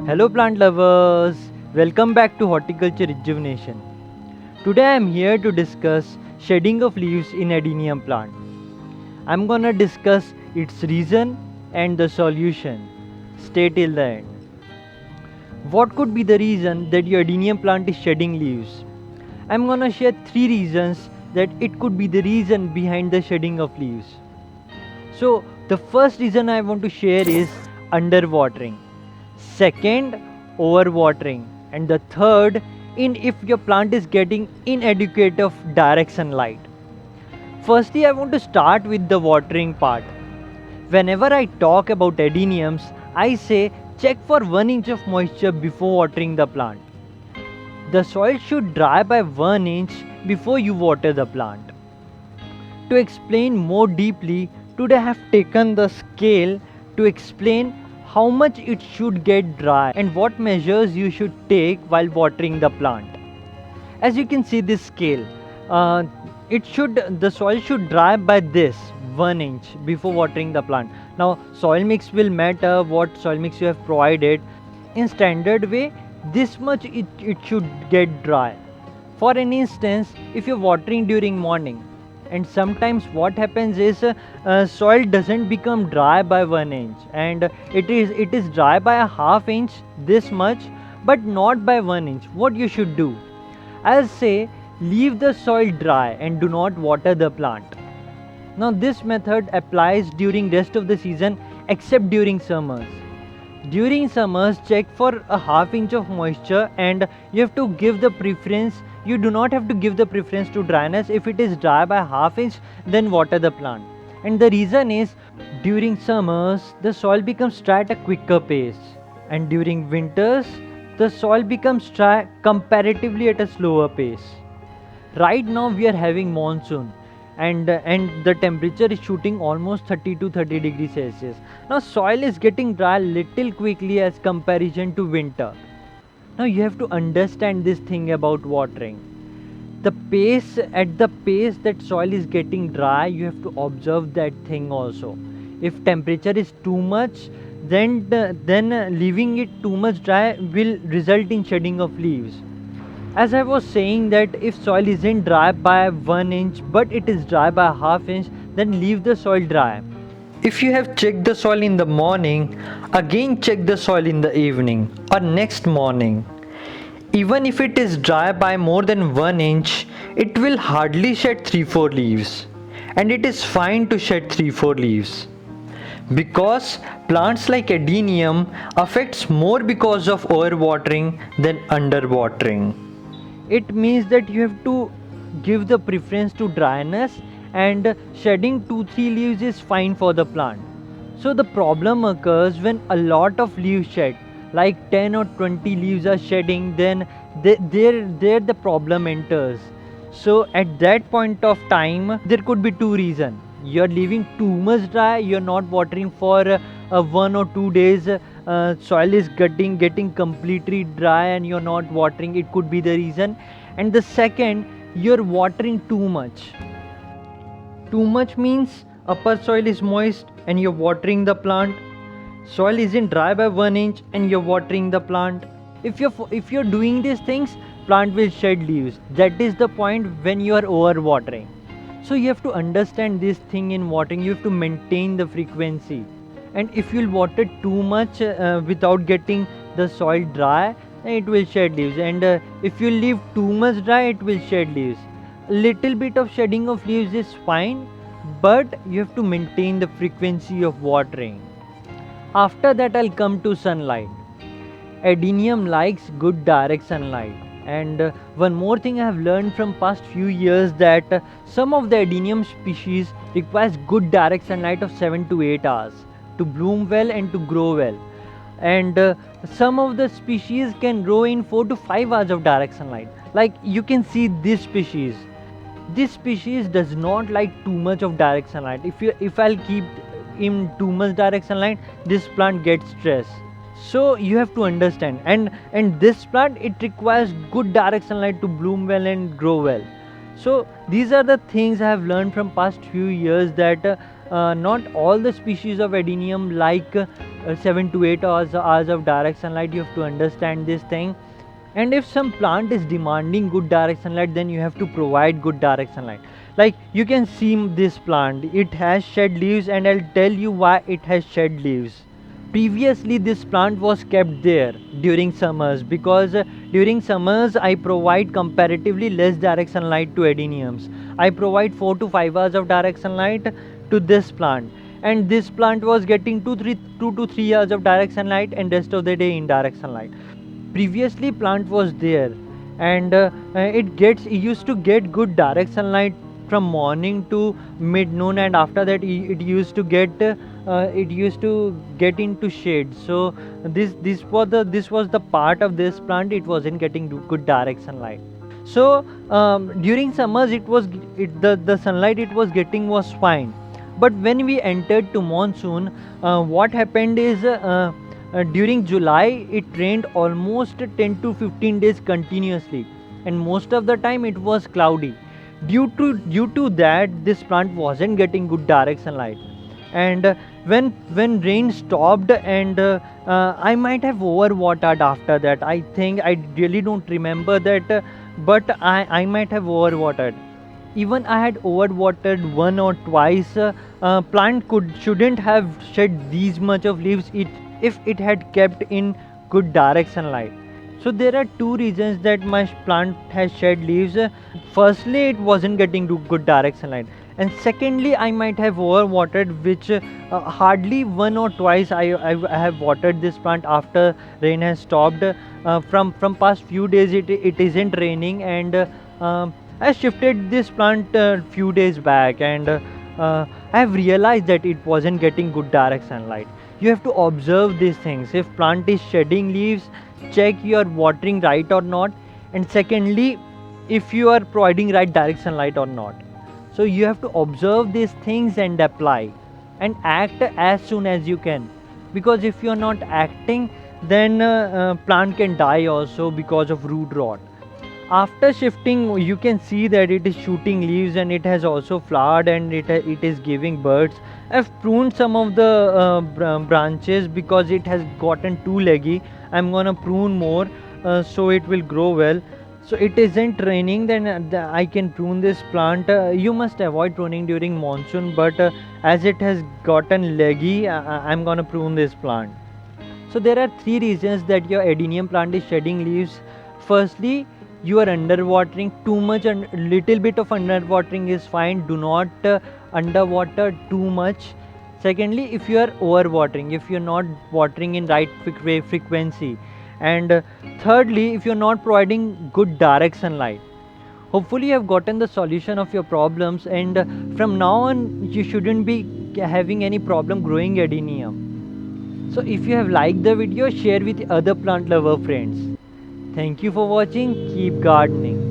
Hello plant lovers, welcome back to Horticulture Rejuvenation. Today I am here to discuss shedding of leaves in Adenium plant. I'm gonna discuss its reason and the solution. Stay till the end. What could be the reason that your Adenium plant is shedding leaves? I'm gonna share 3 reasons that it could be the reason behind the shedding of leaves. So the first reason I want to share is underwatering. Second, overwatering. And the third, in if your plant is getting inadequate of direct sunlight. Firstly, I want to start with the watering part. Whenever I talk about adeniums, I say check for 1 inch of moisture before watering the plant. The soil should dry by 1 inch before you water the plant. To explain more deeply, today I have taken the scale to explain how much it should get dry and what measures you should take while watering the plant. As you can see this scale, the soil should dry by this 1 inch before watering the plant. Now soil mix will matter what soil mix you have provided. In standard way, this much it should get dry. For an instance, if you're watering during morning, and sometimes what happens is soil doesn't become dry by 1 inch, and it is dry by a half inch, this much, but not by 1 inch. What you should do, I'll say, leave the soil dry and do not water the plant. Now this method applies during rest of the season except during summers. During summers, check for a half inch of moisture, and you have to give the preference. You do not have to give the preference to dryness. If it is dry by half inch, then water the plant. And the reason is, during summers the soil becomes dry at a quicker pace, and during winters the soil becomes dry comparatively at a slower pace. Right now we are having monsoon, and the temperature is shooting almost 30 to 30 degrees Celsius. Now soil is getting dry little quickly as comparison to winter. Now you have to understand this thing about watering. At the pace that soil is getting dry, you have to observe that thing also. If temperature is too much, then leaving it too much dry will result in shedding of leaves. As I was saying, that if soil isn't dry by 1 inch but it is dry by half inch, then leave the soil dry. If you have checked the soil in the morning, again check the soil in the evening or next morning. Even if it is dry by more than 1 inch, it will hardly shed 3-4 leaves, and it is fine to shed 3-4 leaves. Because plants like adenium affects more because of overwatering than underwatering. It means that you have to give the preference to dryness, and shedding 2-3 leaves is fine for the plant. So the problem occurs when a lot of leaves shed, like 10 or 20 leaves are shedding, then there the problem enters. So at that point of time there could be 2 reasons. You're leaving too much dry, you're not watering for 1 or 2 days, soil is getting completely dry and you're not watering, it could be the reason. And the second, you're watering too much. Too much means upper soil is moist and you're watering the plant. Soil isn't dry by 1 inch and you're watering the plant. If you're doing these things, plant will shed leaves. That is the point when you are over watering. So you have to understand this thing in watering. You have to maintain the frequency. And if you'll water too much without getting the soil dry, it will shed leaves. And if you leave too much dry, it will shed leaves. Little bit of shedding of leaves is fine, but you have to maintain the frequency of watering. After that, I'll come to sunlight. Adenium likes good direct sunlight. And one more thing I have learned from past few years, that some of the adenium species requires good direct sunlight of 7 to 8 hours to bloom well and to grow well. And some of the species can grow in 4 to 5 hours of direct sunlight. Like you can see this species. This species does not like too much of direct sunlight. If I'll keep in too much direct sunlight, this plant gets stressed. So you have to understand, and this plant, it requires good direct sunlight to bloom well and grow well. So these are the things I have learned from past few years, that not all the species of Adenium like 7 to 8 hours of direct sunlight. You have to understand this thing. And if some plant is demanding good direct sunlight, then you have to provide good direct sunlight. Like you can see this plant, it has shed leaves, and I'll tell you why it has shed leaves. Previously this plant was kept there during summers, because during summers I provide comparatively less direct sunlight to Adeniums. I provide 4 to 5 hours of direct sunlight to this plant, and this plant was getting 2 to 3 hours of direct sunlight, and rest of the day indirect sunlight. Previously plant was there, and it used to get good direct sunlight from morning to mid noon, and after that it used to get into shade. So this was the part of this plant, it wasn't getting good direct sunlight. So during summers the sunlight it was getting was fine, but when we entered to monsoon, what happened is during July it rained almost 10 to 15 days continuously, and most of the time it was cloudy. Due to that, this plant wasn't getting good direct sunlight. And when rain stopped, and I might have overwatered after that. I think I really don't remember that, but I might have overwatered. Even I had overwatered one or twice. Plant shouldn't have shed these much of leaves if it had kept in good direct sunlight. So there are two reasons that my plant has shed leaves. Firstly, it wasn't getting good direct sunlight, and secondly, I might have overwatered, which hardly one or twice I have watered this plant after rain has stopped. From past few days it isn't raining, and I shifted this plant few days back, and I have realized that it wasn't getting good direct sunlight. You have to observe these things. If plant is shedding leaves, check you are watering right or not, and secondly, if you are providing right direct sunlight or not. So you have to observe these things and apply, and act as soon as you can, because if you are not acting, then plant can die also because of root rot. After shifting, you can see that it is shooting leaves, and it has also flowered, and it is giving buds. I've pruned some of the branches because it has gotten too leggy. I'm gonna prune more so it will grow well. So it isn't raining, then I can prune this plant. You must avoid pruning during monsoon, but as it has gotten leggy, I'm gonna prune this plant. So there are three reasons that your Adenium plant is shedding leaves. Firstly, you are underwatering too much, and little bit of underwatering is fine. Do not underwater too much. Secondly, if you are overwatering, if you're not watering in right frequency, and thirdly, if you're not providing good direct sunlight. Hopefully you have gotten the solution of your problems, and from now on you shouldn't be having any problem growing Adenium. So if you have liked the video, share with other plant lover friends. Thank you for watching. Keep gardening.